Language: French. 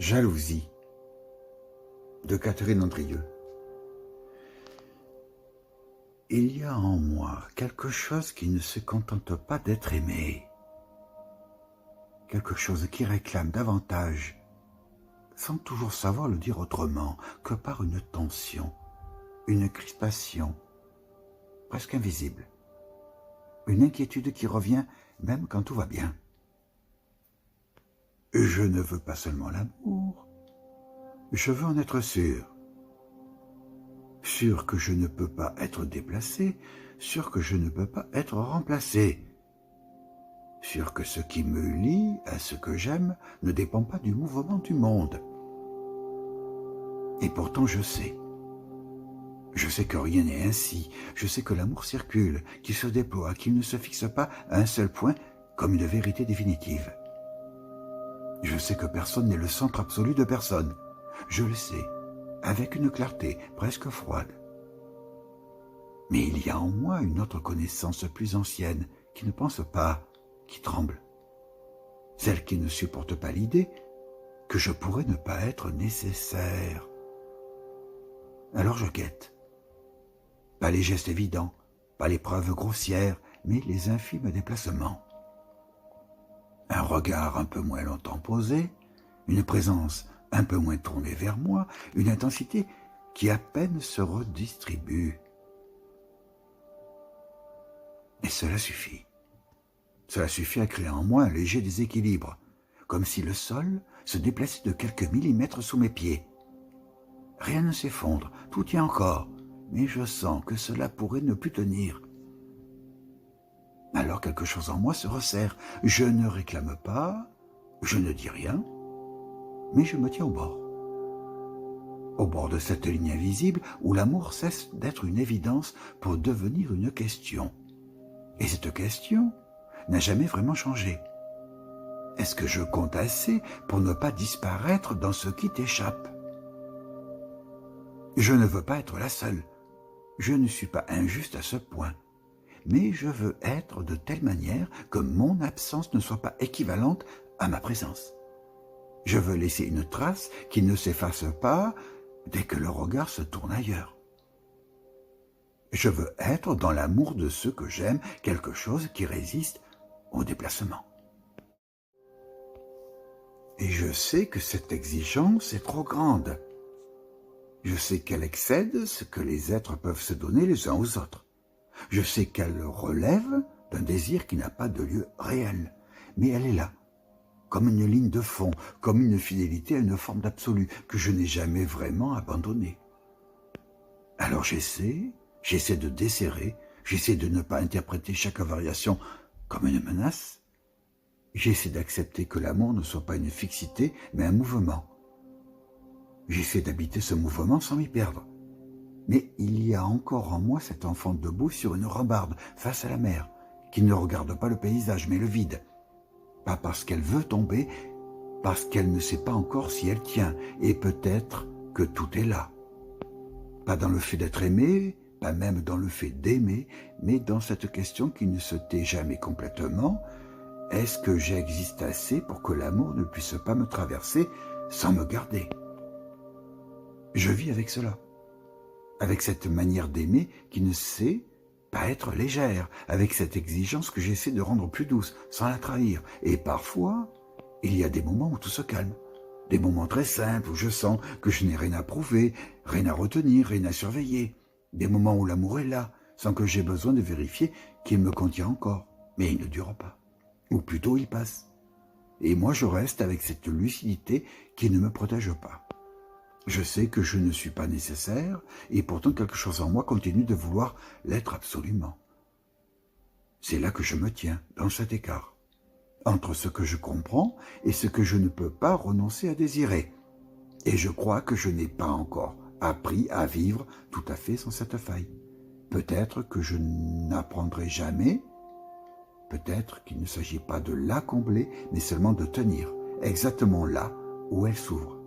Jalousie de Catherine Andrieux. Il y a en moi quelque chose qui ne se contente pas d'être aimé, quelque chose qui réclame davantage, sans toujours savoir le dire autrement que par une tension, une crispation, presque invisible, une inquiétude qui revient même quand tout va bien. Je ne veux pas seulement l'amour, je veux en être sûr. Sûr que je ne peux pas être déplacé, sûr que je ne peux pas être remplacé. Sûr que ce qui me lie à ce que j'aime ne dépend pas du mouvement du monde. Et pourtant je sais. Je sais que rien n'est ainsi. Je sais que l'amour circule, qu'il se déploie, qu'il ne se fixe pas à un seul point comme une vérité définitive. Je sais que personne n'est le centre absolu de personne. Je le sais, avec une clarté presque froide. Mais il y a en moi une autre connaissance plus ancienne, qui ne pense pas, qui tremble. Celle qui ne supporte pas l'idée que je pourrais ne pas être nécessaire. Alors je guette. Pas les gestes évidents, pas les preuves grossières, mais les infimes déplacements. Un regard un peu moins longtemps posé, une présence un peu moins tournée vers moi, une intensité qui à peine se redistribue. Et cela suffit. Cela suffit à créer en moi un léger déséquilibre, comme si le sol se déplaçait de quelques millimètres sous mes pieds. Rien ne s'effondre, tout tient encore, mais je sens que cela pourrait ne plus tenir. Alors quelque chose en moi se resserre. Je ne réclame pas, je ne dis rien, mais je me tiens au bord de cette ligne invisible où l'amour cesse d'être une évidence pour devenir une question. Et cette question n'a jamais vraiment changé. Est-ce que je compte assez pour ne pas disparaître dans ce qui t'échappe? Je ne veux pas être la seule. Je ne suis pas injuste à ce point. Mais je veux être de telle manière que mon absence ne soit pas équivalente à ma présence. Je veux laisser une trace qui ne s'efface pas dès que le regard se tourne ailleurs. Je veux être dans l'amour de ceux que j'aime, quelque chose qui résiste au déplacement. Et je sais que cette exigence est trop grande. Je sais qu'elle excède ce que les êtres peuvent se donner les uns aux autres. Je sais qu'elle relève d'un désir qui n'a pas de lieu réel, mais elle est là, comme une ligne de fond, comme une fidélité à une forme d'absolu que je n'ai jamais vraiment abandonnée. Alors j'essaie de desserrer, j'essaie de ne pas interpréter chaque variation comme une menace. J'essaie d'accepter que l'amour ne soit pas une fixité, mais un mouvement. J'essaie d'habiter ce mouvement sans m'y perdre. Mais il y a encore en moi cet enfant debout sur une rambarde face à la mer, qui ne regarde pas le paysage, mais le vide. Pas parce qu'elle veut tomber, parce qu'elle ne sait pas encore si elle tient, et peut-être que tout est là. Pas dans le fait d'être aimé, pas même dans le fait d'aimer, mais dans cette question qui ne se tait jamais complètement. Est-ce que j'existe assez pour que l'amour ne puisse pas me traverser sans me garder? Je vis avec cela. Avec cette manière d'aimer qui ne sait pas être légère, avec cette exigence que j'essaie de rendre plus douce, sans la trahir. Et parfois, il y a des moments où tout se calme, des moments très simples où je sens que je n'ai rien à prouver, rien à retenir, rien à surveiller, des moments où l'amour est là, sans que j'aie besoin de vérifier qu'il me contient encore, mais il ne dure pas, ou plutôt il passe. Et moi je reste avec cette lucidité qui ne me protège pas. Je sais que je ne suis pas nécessaire, et pourtant quelque chose en moi continue de vouloir l'être absolument. C'est là que je me tiens, dans cet écart, entre ce que je comprends et ce que je ne peux pas renoncer à désirer. Et je crois que je n'ai pas encore appris à vivre tout à fait sans cette faille. Peut-être que je n'apprendrai jamais, peut-être qu'il ne s'agit pas de la combler, mais seulement de tenir, exactement là où elle s'ouvre.